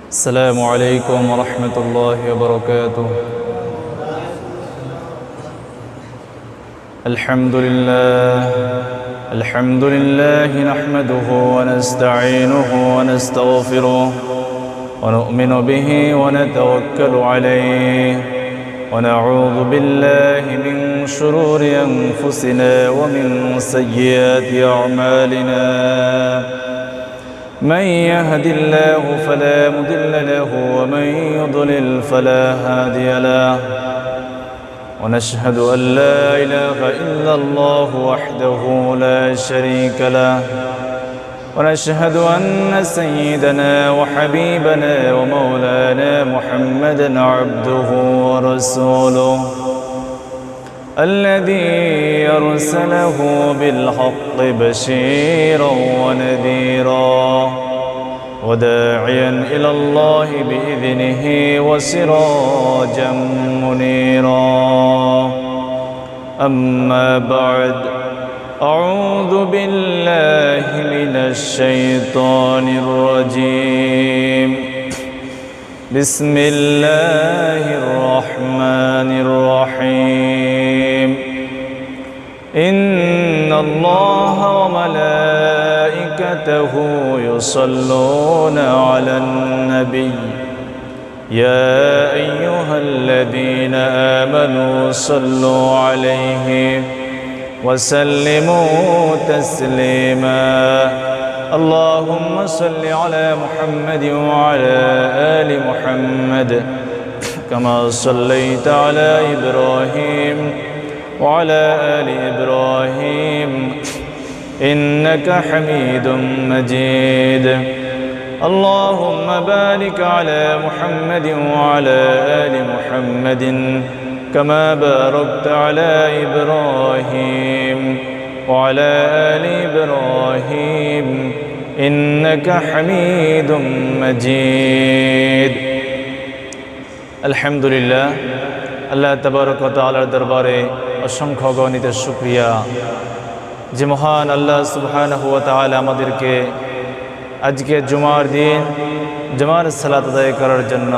السلام عليكم ورحمة الله وبركاته. الحمد لله نحمده ونستعينه ونستغفره ونؤمن به ونتوكل عليه ونعوذ بالله من شرور أنفسنا ومن سيئات أعمالنا. من يهد الله فلا مضل له ومن يضلل فلا هادي له. ونشهد أن لا إله إلا الله وحده لا شريك له. ونشهد أن سيدنا وحبيبنا ومولانا محمدا عبده ورسوله الذي أرسله بالحق بشيرا ونذيرا وداعيا إلى الله بإذنه وسراجا منيرا. أما بعد، أعوذ بالله من الشيطان الرجيم. بسم الله الرحمن الرحيم. إن الله وملائكته يصلون على النبي يا أيها الذين آمنوا صلوا عليه وسلموا تسليما. اللهم صل على محمد وعلى آل محمد كما صليت على إبراهيم وعلى آل إبراهيم إنك حميد مجيد. اللهم بارك على محمد وعلى آل محمد كما باركت على إبراهيم وعلى آل إبراهيم إنك حميد مجيد. الحمد لله. আল্লাহ তাবারক ওয়া তাআলার দরবারে অসংখ্য গণিত শুকরিয়া যে মহান আল্লাহ সুবহানাহু ওয়া তাআলা আমাদেরকে আজকে জুমার দিন জুমার সালাত আদায় করার জন্য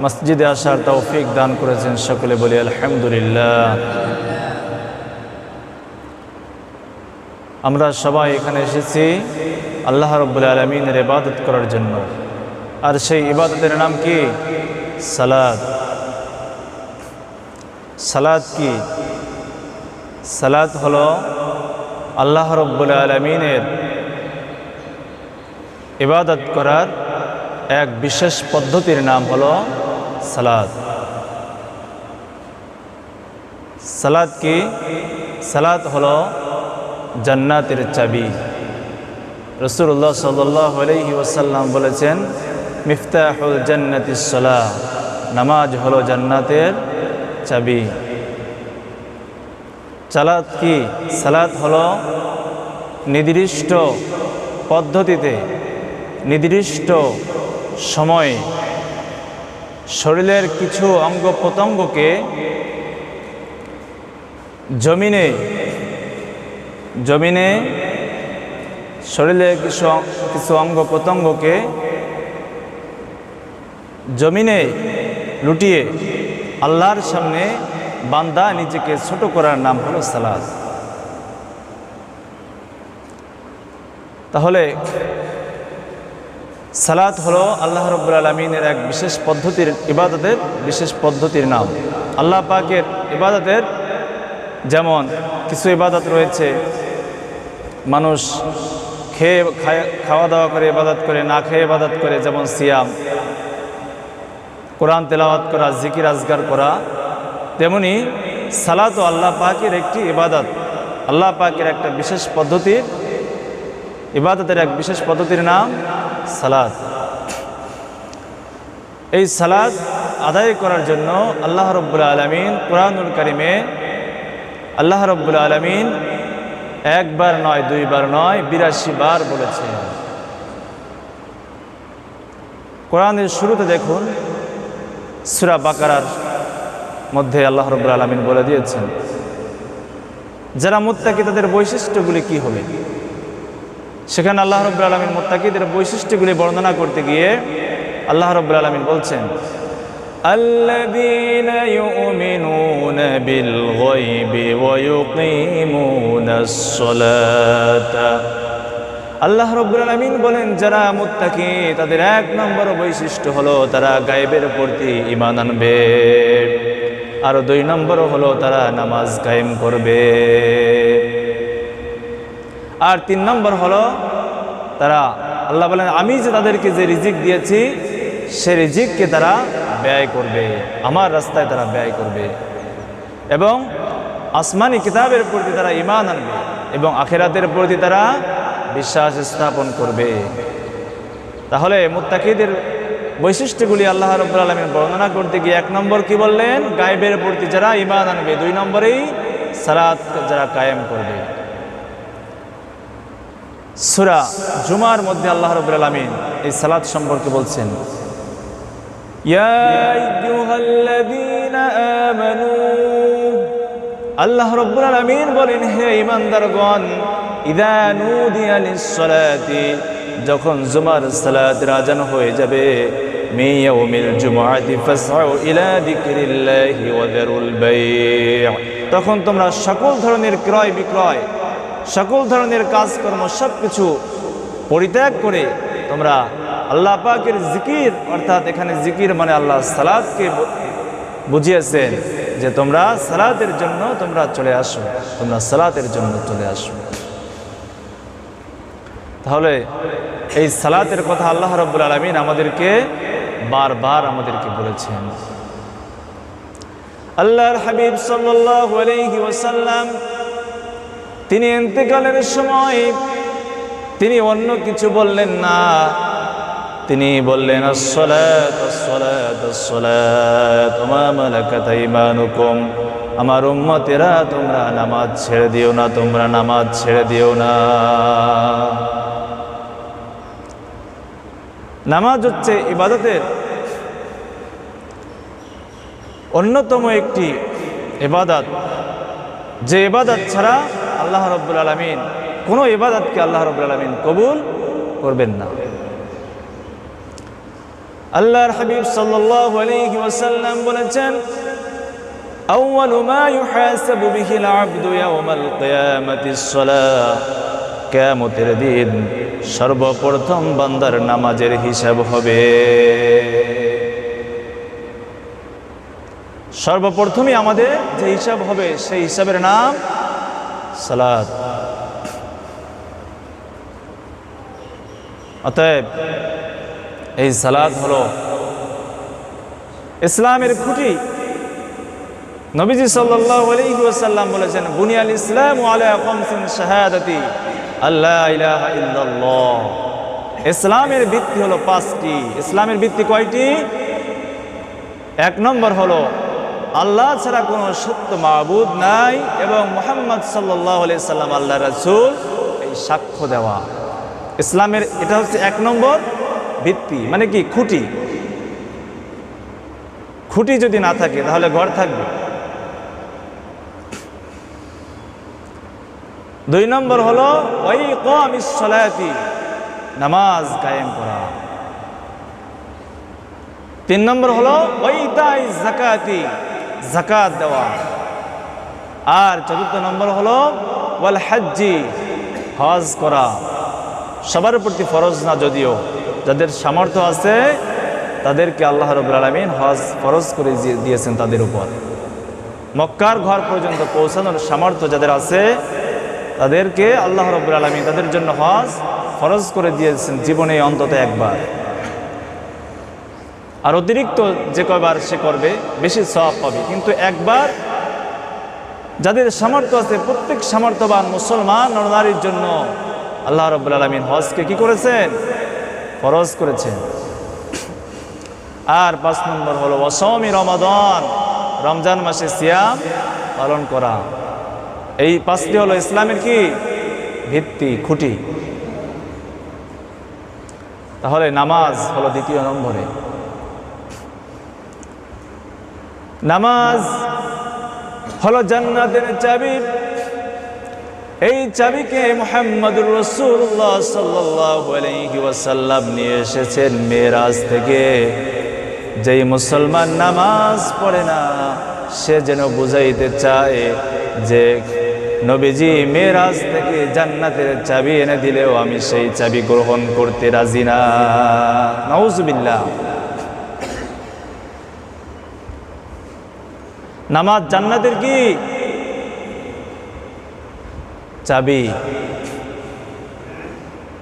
মসজিদে আসার তৌফিক দান করেছেন। সকলে বলি আলহামদুলিল্লাহ। আমরা সবাই এখানে এসেছি আল্লাহ রাব্বুল আলামিনের ইবাদত করার জন্য। আর সেই ইবাদতের নাম কি? সালাত। সালাত কি? সালাত হলো আল্লাহ রাব্বুল আলামিনের ইবাদত করার এক বিশেষ পদ্ধতির নাম হলো সালাত। সালাত কি? সালাত হলো জান্নাতের চাবি। রাসূলুল্লাহ সাল্লাল্লাহু আলাইহি ওয়াসাল্লাম বলেছেন, মিফতাহুল জান্নাতিস সালাহ, নামাজ হলো জান্নাতের চাবি। সালাত কি? সালাত হলো নির্দিষ্ট পদ্ধতিতে নির্দিষ্ট সময়ে শরীরের কিছু অঙ্গ প্রত্যঙ্গকে জমিনে শরীরের কিছু অঙ্গ প্রত্যঙ্গকে জমিনে লুটিয়ে আল্লাহর সামনে বান্দা নিজেকে ছোট করার নাম হলো সালাত। তাহলে সালাত হলো আল্লাহ রাব্বুল আলামিনের এক বিশেষ পদ্ধতির ইবাদতের বিশেষ পদ্ধতির নাম। আল্লাহ পাকের ইবাদতের যেমন কিছু ইবাদত রয়েছে, মানুষ খাওয়া দাওয়া করে ইবাদত করে, না খেয়ে ইবাদত করে, যেমন সিয়াম, কোরআন তেলাওয়াত করা, জিকির আজগার করা। তেমনি সালাতও আল্লাহ পাকের একটি ইবাদত। আল্লাহ পাকের একটা বিশেষ পদ্ধতির ইবাদতের এক বিশেষ পদ্ধতির নাম সালাত। এই সালাত আদায় করার জন্য আল্লাহ রাব্বুল আলামিন কুরআনুল কারীমে আল্লাহ রাব্বুল আলামিন একবার নয়, দুইবার নয়, ৮২ বার বলেছেন। কোরআনের শুরুতে দেখুন, সূরা বাকারার মধ্যে আল্লাহ রাব্বুল আলামিন বলে দিয়েছেন যারা মুত্তাকি তাদের বৈশিষ্ট্যগুলি কি হবে। সেখানে আল্লাহ রাব্বুল আলামিন মুত্তাকিদের বৈশিষ্ট্যগুলি বর্ণনা করতে গিয়ে আল্লাহ রাব্বুল আলামিন বলছেন, আল্লাযীনা ইউমিনুনা বিল গায়বি ওয়া ইউকিমুনাস সালাতা। আল্লাহ রাব্বুল আলামিন বলেন, যারা মুত্তাকি তাদের এক নম্বর বৈশিষ্ট্য হলো তারা গায়বের প্রতি ঈমান আনবে, আর 2 নম্বর হলো তারা নামাজ কায়েম করবে, আর 3 নম্বর হলো তারা, আল্লাহ বলেন, আমি যে তাদেরকে যে রিজিক দিয়েছি সে রিজিককে তারা ব্যয় করবে, আমার রাস্তায় তারা ব্যয় করবে, এবং আসমানি কিতাবের প্রতি তারা ঈমান আনবে এবং আখিরাতের প্রতি তারা বিশ্বাস স্থাপন করবে। তাহলে মুত্তাকিদের বৈশিষ্ট্যগুলি আল্লাহ রাব্বুল আলামিন বর্ণনা করতে গিয়ে 1 নম্বর কি বললেন? গায়বের প্রতি যারা ঈমান আনবে। 2 নম্বরেই সালাত যারা কায়েম করবে। সূরা জুমার মধ্যে আল্লাহ রাব্বুল আলামিন এই সালাত সম্পর্কে বলছেন, ইয়া আইয়ুহাল্লাযীনা আমানু, আল্লাহ রাব্বুল আলামিন বলেন, হে ঈমানদারগণ, ইযা নুদিয়া লিস-সালাতি, যখন জুমার সালাতের আযান হয়ে যাবে, মিন ইয়াউমিল জুমআতি ফাসআউ ইলা যিকরিল্লাহি ওয়া যারুল বাই', তখন তোমরা সকল ধরনের ক্রয় বিক্রয়, সকল ধরনের কাজকর্ম সবকিছু পরিত্যাগ করে তোমরা আল্লাহ পাকের জিকির, অর্থাৎ এখানে জিকির মানে আল্লাহ সালাতকে বুঝিয়েছেন যে তোমরা সালাতের জন্য তোমরা চলে আসো, তোমরা সালাতের জন্য চলে আসো। তাহলে এই সালাতের কথা আল্লাহ রাব্বুল আলামিন আমাদেরকে বারবার আমাদেরকে বলেছেন। আল্লাহর হাবিব সাল্লাল্লাহু আলাইহি ওয়াসাল্লাম তিনি ইন্তেকালের সময় তিনি অন্য কিছু বললেন না, তিনি বললেন, আসসালাত আসসালাত আসসালাত ওয়া মা মালাকাত আইমানুকুম, আমার উম্মতেরা তোমরা নামাজ ছেড়ে দিও না, তোমরা নামাজ ছেড়ে দিও না। নামাজ হচ্ছে ইবাদতের অন্যতম একটি ইবাদত, যে ইবাদত ছাড়া আল্লাহ রাব্বুল আলামিন কোনো ইবাদতকে আল্লাহ রাব্বুল আলামিন কবুল করবেন না। আল্লাহর হাবিব সাল্লাল্লাহু আলাইহি ওয়াসাল্লাম বলেছেন, আউয়ালু মা ইউহাসাবু বিহিল আবদু ইয়াওমাল কিয়ামাতিস সালাহ, কিয়ামতের দিন সর্বপ্রথম বান্দার নামাজের হিসাব হবে। সর্বপ্রথমই আমাদের যে হিসাব হবে সেই হিসাবের নাম সালাত। অতএব এই সালাত হলো ইসলামের খুঁটি। নবীজি সাল্লাল্লাহু আলাইহি ওয়াসাল্লাম বলেছেন, বুনিয়াল ইসলামু আলা খামসিন শাহাদাতি আল্লা ইলাহা ইল্লাল্লাহ। ইসলামের ভিত্তি হলো 5টি। ইসলামের ভিত্তি কয়টি? 1 নম্বর হলো আল্লাহ ছাড়া কোনো সত্য মাবুদ নাই এবং মুহাম্মদ সাল্লাল্লাহু আলাইহি সাল্লাম আল্লাহর রাসূল, এই সাক্ষ্য দেওয়া। ইসলামের এটা হচ্ছে 1 নম্বর ভিত্তি, মানে কি? খুঁটি। খুঁটি যদি না থাকে তাহলে ঘর থাকবে। 2 নম্বর হলো ইকামিস সালাতি, নামাজ কায়েম করা। 3 নম্বর হলো ইতাইজ যাকাতি, যাকাত দেওয়া। আর 4 নম্বর হলো ওয়াল হজ্জি, হজ করা। সবার প্রতি ফরজ না, যদিও যাদের সামর্থ্য আছে তাদেরকে আল্লাহ রাব্বুল আলামিন হজ ফরজ করে দিয়েছেন তাদের উপর। মক্কার ঘর পর্যন্ত পৌঁছানোর সামর্থ্য যাদের আছে তাদেরকে আল্লাহ রাব্বুল আলামিন তাদের জন্য হজ ফরজ করে দিয়েছেন জীবনে অন্তত একবার। আর অতিরিক্ত যে কয়বার সে করবে বেশি সওয়াব পাবে, কিন্তু একবার যাদের সামর্থ্য আছে প্রত্যেক সামর্থ্যবান মুসলমান নরনারীর জন্য আল্লাহ রাব্বুল আলামিন হজকে কি করেছেন? ফরজ করেছেন। আর 5 নম্বর হলো ওয়াসাওমি রমাদান, রমজান মাসে সিয়াম পালন করা। এই 5টি হলো ইসলামের কি? ভিত্তি, খুঁটি। তাহলে নামাজ হলো 2 নম্বরে। নামাজ হলো জান্নাতের চাবি। এই চাবিকে মুহাম্মদুর রাসূলুল্লাহ সাল্লাল্লাহু আলাইহি ওয়াসাল্লাম নিয়ে এসেছেন মেরাজ থেকে। যেই মুসলমান নামাজ পড়ে না সে যেন বুঝাইতে চায় যে নবীজি মেরাজ থেকে জান্নাতের চাবি এনে দিলেও আমি সেই চাবি গ্রহণ করতে রাজি না। নাউজুবিল্লাহ। নামাজ জান্নাতের কি চাবি।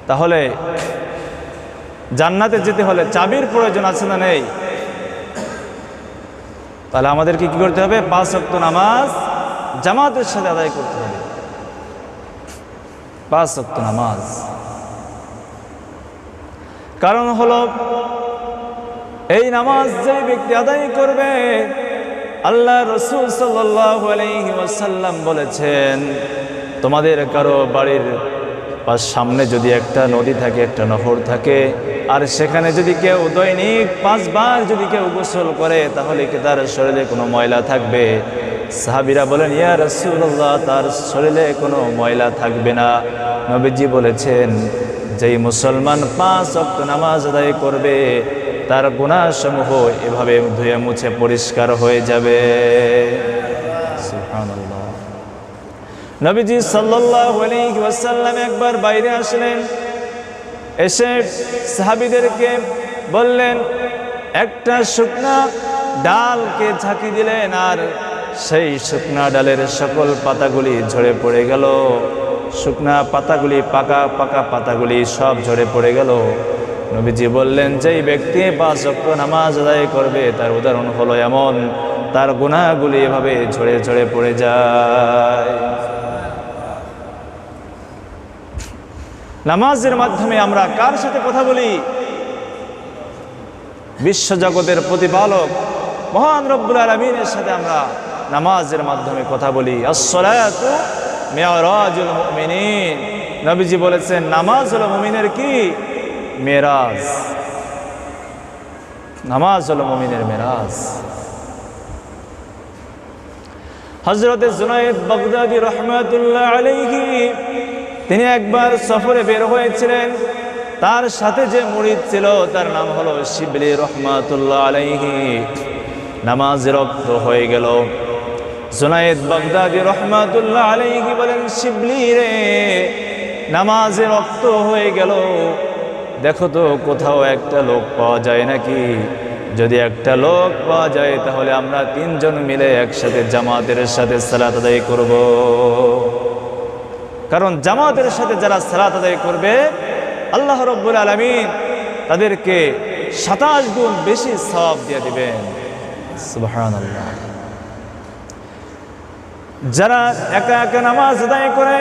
তাহলে জান্নাতে যেতে হলে চাবির প্রয়োজন আছে না নেই? তাহলে আমাদেরকে কি করতে হবে? 5 ওয়াক্ত নামাজ জামাতের সাথে আদায় করতে হবে। 5 ওয়াক্ত নামাজ। কারণ হলো এই নামাজ যে ব্যক্তি আদায় করবে, আল্লাহ রাসূল সাল্লাল্লাহু আলাইহি ওয়াসাল্লাম বলেছেন, তোমাদের কারো বাড়ির সামনে যদি একটা নদী থাকে, একটা নহর থাকে, আর সেখানে যদি কেউ দৈনিক 5 বার যদি কেউ গোসল করে, তাহলে কি তার শরীরে কোনো ময়লা থাকবে? সাহাবীরা বলেন, ইয়া রাসূলুল্লাহ, তার শরীরে কোনো ময়লা থাকবে না। নবীজি বলেছেন, যেই মুসলমান 5 ওয়াক্ত নামাজ আদায় করবে তার গুনাহসমূহ এভাবে ধুয়ে মুছে পরিষ্কার হয়ে যাবে। সুবহানাল্লাহ। নবীজি সাল্লাল্লাহু আলাইহি ওয়াসাল্লাম একবার বাইরে আসলেন, এসে সাহাবীদেরকে বললেন, একটা শুকনা ডালকে ঝাঁকি দিলেন, আর সেই শুকনা ডালের সকল পাতাগুলি ঝরে পড়ে গেল। শুকনা পাতাগুলি, পাকা পাকা পাতাগুলি সব ঝরে পড়ে গেল। নবীজি বললেন, যেই ব্যক্তি 5 ওয়াক্ত নামাজ আদায় করবে তার উদাহরণ হলো এমন, তার গুনাহগুলি এভাবে ঝরে ঝরে পড়ে যায়। নামাজের মাধ্যমে আমরা কার সাথে কথা বলি? বিশ্বজগতের প্রতিপালক মহান রব্বুল আলামিনের সাথে আমরা নামাজের মাধ্যমে কথা বলি। আস-সালাতু মিরাজুল মুমিনিন। নবীজি বলেছেন, নামাজ হলো মুমিনের কি? মেরাজ। নামাজ হলো মুমিনের মেরাজ। হযরত জুনায়েদ বাগদাদী রাহমাতুল্লাহ আলাইহি তিনি একবার সফরে বের হয়েছিলেন। তার সাথে যে মুরিদ ছিল তার নাম হলো শিবলি রাহমাতুল্লাহ আলাইহি। নামাজে রক্ত হয়ে গেল। জুনায়েদ বাগদাদী রাহমাতুল্লাহ আলাইহি বলেন, শিবলি রে, নামাজে রক্ত হয়ে গেল, দেখো তো কোথাও একটা লোক পাওয়া যায় নাকি? যদি একটা লোক পাওয়া যায় তাহলে আমরা 3 জন মিলে একসাথে জামাতের সাথে সালাত আদায় করব। কারণ জামাতের সাথে যারা সালাত আদায় করবে আল্লাহ রাব্বুল আলামিন তাদেরকে 27 গুণ বেশি সওয়াব দিয়ে দিবেন। সুবহানাল্লাহ। যারা একা একা নামাজ আদায় করে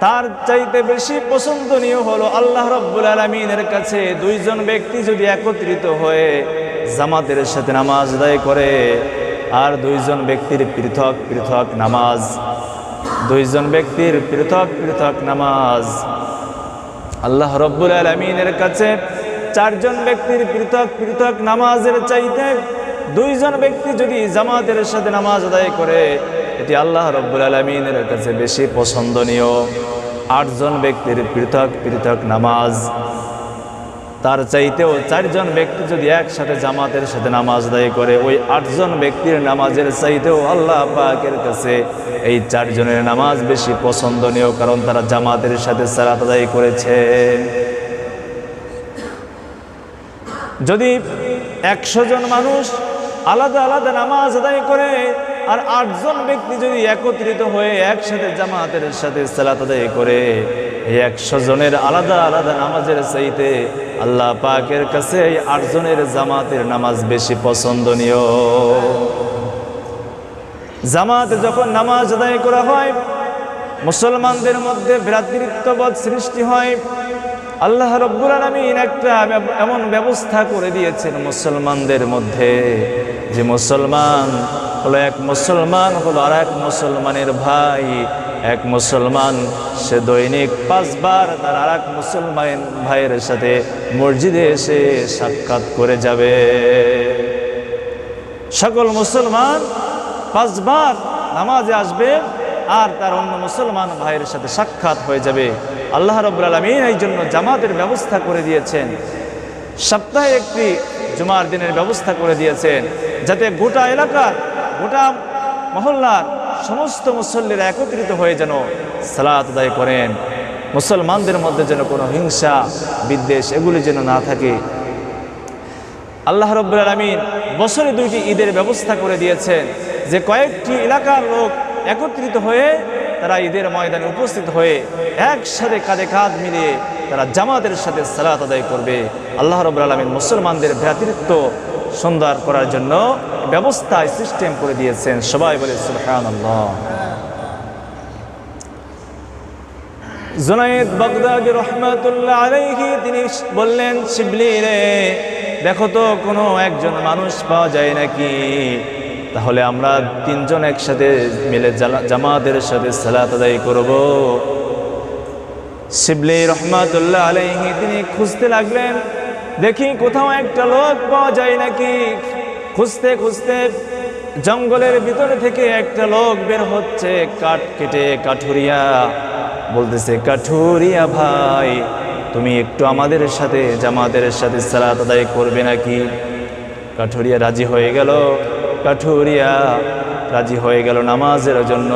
তার চাইতে বেশি পছন্দনীয় হলো আল্লাহ রাব্বুল আলামিনের কাছে 2 জন ব্যক্তি যদি একত্রিত হয়ে জামাতের সাথে নামাজ আদায় করে, আর 2 জন ব্যক্তির পৃথক পৃথক নামাজ, 2 জন ব্যক্তির পৃথক পৃথক নামাজ আল্লাহ রাব্বুল আলামিনের কাছে 4 জন ব্যক্তির পৃথক পৃথক নামাজের চাইতে 2 জন ব্যক্তি যদি জামাতের সাথে নামাজ আদায় করে, এটি আল্লাহ রাব্বুল আলামিনের কাছে বেশি পছন্দনীয়। 8 জন ব্যক্তির পৃথক পৃথক নামাজ, তার চাইতেও 4 জন ব্যক্তি যদি একসাথে জামাতের সাথে নামাজ আদায় করে, ওই 8 জন ব্যক্তির নামাজের চাইতেও আল্লাহ পাকের কাছে এই 4 জনের নামাজ বেশি পছন্দনীয়, কারণ তারা জামাতের সাথে সালাত আদায় করেছে। যদি 100 জন মানুষ আলাদা আলাদা নামাজ আদায় করে, আর 8 জন ব্যক্তি যদি একত্রিত হয়ে একসাথে জামাতের সাথে সালাত আদায় করে, এই 100 জনের আলাদা আলাদা নামাজের চাইতে আল্লাহ পাকের কাছে এই 8 জনের জামাতের নামাজ বেশি পছন্দনীয়। জামাতে যখন নামাজ আদায় করা হয়, মুসলমানদের মধ্যে ভ্রাতৃত্ববোধ সৃষ্টি হয়। আল্লাহ রাব্বুল আলামিন একটা এমন ব্যবস্থা করে দিয়েছেন মুসলমানদের মধ্যে, যে মুসলমান হলো এক মুসলমান হলো আর এক মুসলমানের ভাই। এক মুসলমান সে দৈনিক 5 বার তার আর এক মুসলমান ভাইয়ের সাথে মসজিদে এসে সাক্ষাৎ করে যাবে। সকল মুসলমান 5 বার নামাজে আসবে, আর তার অন্য মুসলমান ভাইয়ের সাথে সাক্ষাৎ হয়ে যাবে। আল্লাহ রাব্বুল আলামিন এই জন্য জামাতের ব্যবস্থা করে দিয়েছেন, সপ্তাহে একটি জুমার দিনের ব্যবস্থা করে দিয়েছেন, যাতে গোটা এলাকার গোটা মহল্লার সমস্ত মুসল্লিরা একত্রিত হয়ে যেন সালাত আদায় করেন। মুসলমানদের মধ্যে যেন কোনো হিংসা বিদ্বেষ এগুলি যেন না থাকে। আল্লাহ রাব্বুল আলামিন বছরে 2টি ঈদের ব্যবস্থা করে দিয়েছেন, যে কয়েকটি এলাকার লোক একত্রিত হয়ে তারা ঈদের ময়দানে উপস্থিত হয়ে একসাথে কাঁধে কাঁধ মিলিয়ে তারা জামাতের সাথে সালাত আদায় করবে। আল্লাহ রাব্বুল আলামিন মুসলমানদের ভ্রাতৃত্ব সুন্দর করার জন্য ব্যবস্থা সিস্টেম করে দিয়েছেন। সবাই বলে সুবহানাল্লাহ। জুনায়েদ বাগদাদি রাহমাতুল্লাহ আলাইহি তিনি বললেন, শিবলি রে, দেখো তো কোনো একজন মানুষ পাওয়া যায় নাকি, তাহলে আমরা 3 জন একসাথে মিলে জামাতের সাথে সালাত আদায় করব। শিবলি রহমাতুল্লাহ আলাইহি তিনি খুঁজতে লাগলেন, দেখি কোথাও একটা লোক পাওয়া যায় নাকি। খুঁজতে খুঁজতে জঙ্গলের ভিতরে থেকে একটা লোক বের হচ্ছে, কাঠ কেটে কাঠুরিয়া। বলতেছে, কাঠুরিয়া ভাই, তুমি একটু আমাদের সাথে জামাতের সাথে সালাত আদায় করবে নাকি? কাঠুরিয়া রাজি হয়ে গেল। কাঠুরিয়া রাজি হয়ে গেল নামাজের জন্য।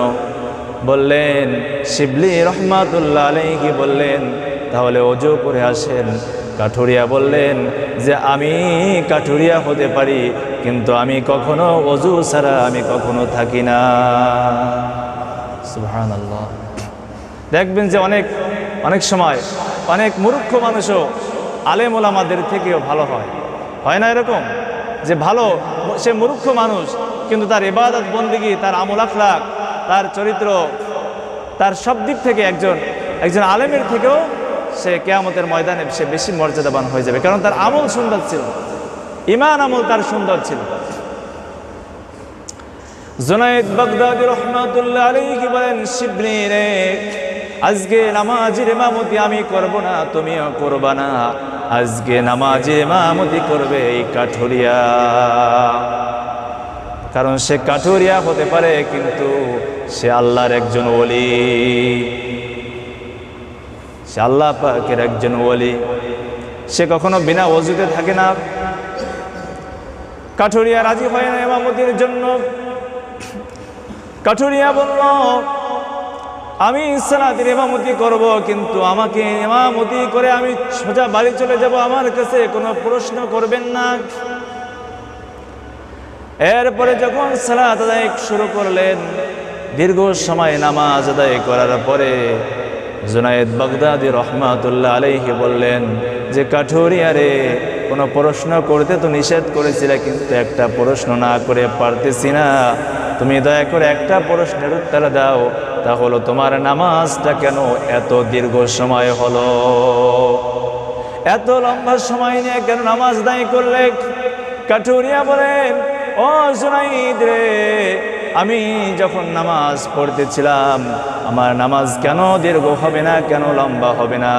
বললেন, শিবলি রহমাতুল্লাহ আলাইহি বললেন, তাহলে ওযু করে আসেন। কাঠুরিয়া বললেন যে, আমি কাঠুরিয়া হতে পারি, কিন্তু আমি কখনো ওযু ছাড়া আমি কখনো থাকি না। সুবহানাল্লাহ। দেখবেন যে অনেক সময় অনেক মূর্খ মানুষও আলেম ওলামাদের থেকেও ভালো হয় না এরকম? যে ভালো সে মূর্খ মানুষ, কিন্তু তার ইবাদত বন্দেগী, তার আমল আখলাক, তার চরিত্র, তার সব দিক থেকে একজন আলেমের থেকেও সে কিয়ামতের ময়দানে সে বেশি মর্যাদাবান হয়ে যাবে, কারণ তার আমল সুন্দর ছিল, ঈমান আমল তার সুন্দর ছিল। জুনায়েদ বাগদাদি রাহমাতুল্লাহ আলাইহি বলেন, শিবলি রে, আজকে নামাজের ইমামতি আমি করব না, তুমিও করবা না। আজকে নামাজের ইমামতি করবে এই কাঠুরিয়া, কারণ সে কাঠুরিয়া হতে পারে, কিন্তু সে আল্লাহর একজন ওলি, সে আল্লাহ পাকের একজন ওলি। সে কখনো বিনা ওযুতে থাকে না। কাঠুরিয়া রাজি হয় না ইমামতির জন্য। কাঠুরিয়া বলল, আমি সালাতের ইমামতি করব, কিন্তু আমাকে ইমামতি করে আমি সোজা বাড়ি চলে যাব, আমার কাছে কোনো প্রশ্ন করবেন না। এরপরে যখন সালাত আদায় শুরু করলেন, দীর্ঘ সময় নামাজ আদায় করার পরে জুনায়েদ বাগদাদি রাহমাতুল্লাহ আলাইহি বললেন যে, কাঠুরিয়া রে, কোনো প্রশ্ন করতে তো নিষেধ করেছিলে, কিন্তু একটা প্রশ্ন না করে পারতেছি না, তুমি দয়া করে একটা প্রশ্নের উত্তর দাও, তা হলো তোমার নামাজটা কেন এত দীর্ঘ সময় হলো, এত লম্বা সময় নিয়ে কেন নামাজ আদায় করলে? কাঠুরিয়া বলেন, ও জুনাইদ রে, আমি যখন নামাজ পড়তেছিলাম, আমার নামাজ কেন দীর্ঘ হবে না, কেন লম্বা হবে না?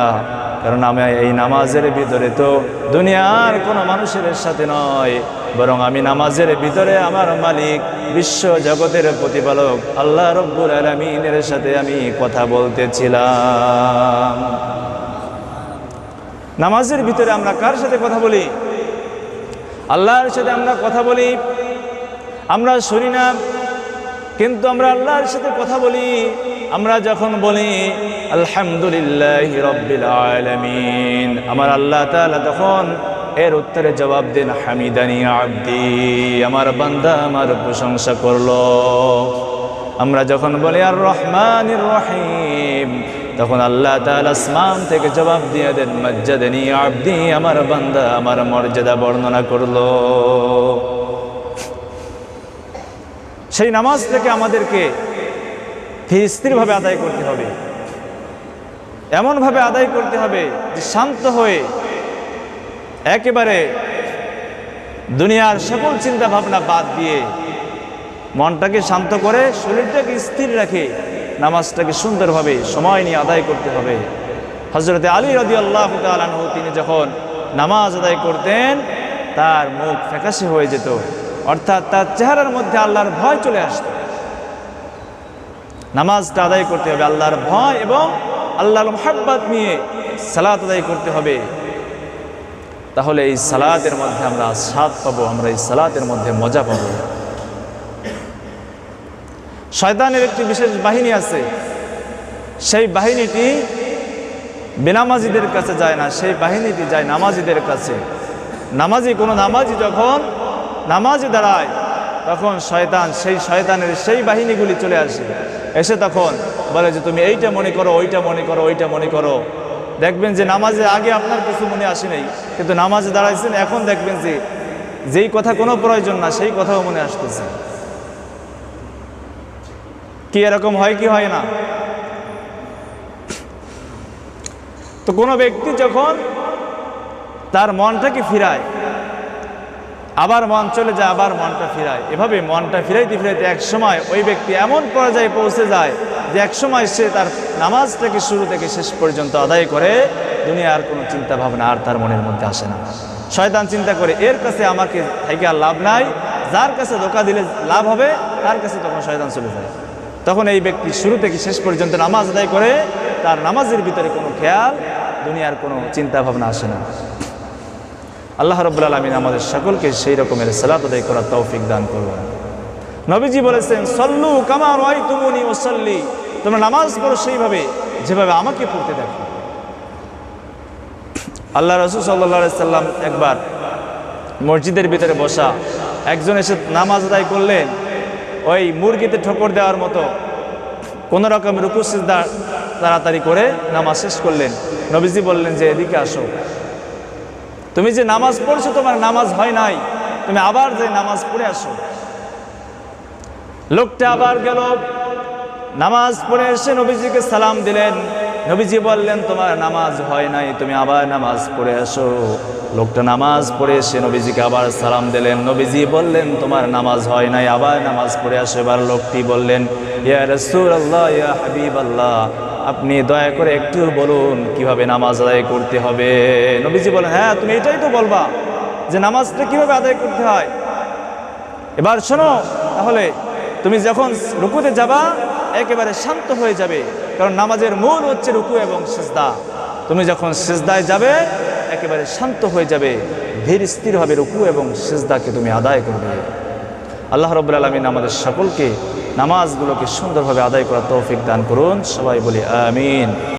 কারণ আমি এই নামাজের ভিতরে তো দুনিয়ার কোনো মানুষের সাথে নয়, বরং আমি নামাজের ভিতরে আমার মালিক, বিশ্ব জগতের প্রতিপালক আল্লাহ রব্বুল আলামিনের সাথে আমি কথা বলতেছিলাম। নামাজের ভিতরে আমরা কার সাথে কথা বলি? আল্লাহর সাথে আমরা কথা বলি। আমরা শুনি না, কিন্তু আমরা আল্লাহর সাথে কথা বলি। আমরা যখন বলি আলহামদুলিল্লাহি রাব্বিল আলামিন, আমার আল্লাহ তাআলা তখন এর উত্তরে জবাব দেন, হামিদানি আবদি, আমার বান্দা আমার প্রশংসা করলো। আমরা যখন বলি আর রহমানির রহিম, তখন আল্লাহ তাআলা আসমান থেকে জবাব দিয়ে দেন, মাজ্জাদানি আবদি, আমার বান্দা আমার মর্যাদা বর্ণনা করলো। সেই নামাজ থেকে আমাদেরকে স্থিরভাবে আদায় করতে হবে, এমনভাবে আদায় করতে হবে যে শান্ত হয়ে, একেবারে দুনিয়ার সকল চিন্তা ভাবনা বাদ দিয়ে মনটাকে শান্ত করে শরীরটাকে স্থির রাখে নামাজটাকে সুন্দরভাবে সময় নিয়ে আদায় করতে হবে। হযরতে আলী রাদিয়াল্লাহু তাআলা আনহু তিনি যখন নামাজ আদায় করতেন, তার মুখ ফ্যাকাশে হয়ে যেত, অর্থাৎ তার চেহারার মধ্যে আল্লাহর ভয় চলে আসত। নামাজটা আদায় করতে হবে আল্লাহর ভয় এবং আল্লাহর মুহাব্বত নিয়ে সালাত আদায় করতে হবে। তাহলে এই সালাতের মধ্যে আমরা স্বাদ পাবো, আমরা এই সালাতের মধ্যে মজা পাবো। শয়তানের একটি বিশেষ বাহিনী আছে, সেই বাহিনীটি বেনামাজিদের কাছে যায় না, সেই বাহিনীটি যায় নামাজিদের কাছে। কোনো নামাজি যখন নামাজে দাঁড়ায় তখন শয়তানের সেই বাহিনীগুলি চলে আসে, এসে তখন বলে যে তুমি এইটা মনে করো, ওইটা মনে করো, ওইটা মনে করো। দেখবেন যে নামাজে আগে আপনার কিছু মনে আসে নাই, কিন্তু নামাজে দাঁড়াইছেন, এখন দেখবেন যে যেই কথা কোনো প্রয়োজন না সেই কথাও মনে আসতেছে। কি এরকম হয় কি হয় না? তো কোনো ব্যক্তি যখন তার মনটাকে ফিরায়, আবার মন চলে যায়, আবার মনটা ফিরায়, এভাবে মনটা ফিরাইতে ফিরাইতে এক সময় ওই ব্যক্তি এমন পর্যায়ে পৌঁছে যায় যে এক সময় সে তার নামাজটাকে শুরু থেকে শেষ পর্যন্ত আদায় করে, দুনিয়ার কোনো চিন্তা ভাবনা আর তার মনের মধ্যে আসে না। শয়তান চিন্তা করে এর কাছে আমাকে থেকে আর লাভ নাই, যার কাছে ধোঁকা দিলে লাভ হবে তার কাছে তখন শয়তান চলে যায়। তখন এই ব্যক্তি শুরু থেকে শেষ পর্যন্ত নামাজ আদায় করে, তার নামাজের ভিতরে কোনো খেয়াল, দুনিয়ার কোনো চিন্তা ভাবনা আসে না। আল্লাহ রাব্বুল আলামিন আমাদের সকলকে সেই রকমের সালাত আদায় করার তৌফিক দান করুন। নবীজি বলেছেন, সল্লু কামা রাআইতুমুনি উসাল্লি, তোমরা নামাজ পড়ো সেইভাবে যেভাবে আমাকে পড়তে দেখো। আল্লাহ রাসূল সাল্লাল্লাহু আলাইহি সাল্লাম একবার মসজিদের ভিতরে বসা, একজন এসে নামাজ আদায় করলেন, ওই মুরগিতে ঠোকর দেওয়ার মতো কোনো রকম রুকু সিজদা তাড়াতাড়ি করে নামাজ শেষ করলেন। নবীজি বললেন যে এদিকে আসো, তুমি যে নামাজ পড়ছো তোমার নামাজ হয় নাই, তুমি আবার যে নামাজ পড়ে আসো। লোকটা আবার গেল, নামাজ পড়ে এসে নবীজিকে সালাম দিলেন। নবীজি বললেন তোমার নামাজ হয় নাই, তুমি আবার নামাজ পড়ে আসো। লোকটা নামাজ পড়ে এসে নবীজিকে আবার সালাম দিলেন। নবীজি বললেন তোমার নামাজ হয় নাই, আবার নামাজ পড়ে আসো। এবার লোকটি বললেন, ইয়া রাসূলুল্লাহ, ইয়া হাবিবাল্লাহ, আপনি দয়া করে একটু বলুন কিভাবে নামাজ আদায় করতে হবে। নবীজি বলেন, হ্যাঁ তুমি এটাই তো বলবা যে নামাজটা কিভাবে আদায় করতে হয়। এবার শোনো, তাহলে তুমি যখন রুকুতে যাবা একেবারে শান্ত হয়ে যাবে, কারণ নামাজের মূল হচ্ছে রুকু এবং সিজদা। তুমি যখন সিজদায় যাবে একেবারে শান্ত হয়ে যাবে, ধীর স্থির হবে, রুকু এবং সিজদাকে তুমি আদায় করবে। আল্লাহ রাব্বুল আলামিন আমাদের সকলকে নামাজগুলোকে সুন্দরভাবে আদায় করার তৌফিক দান করুন। সবাই বলি আমিন।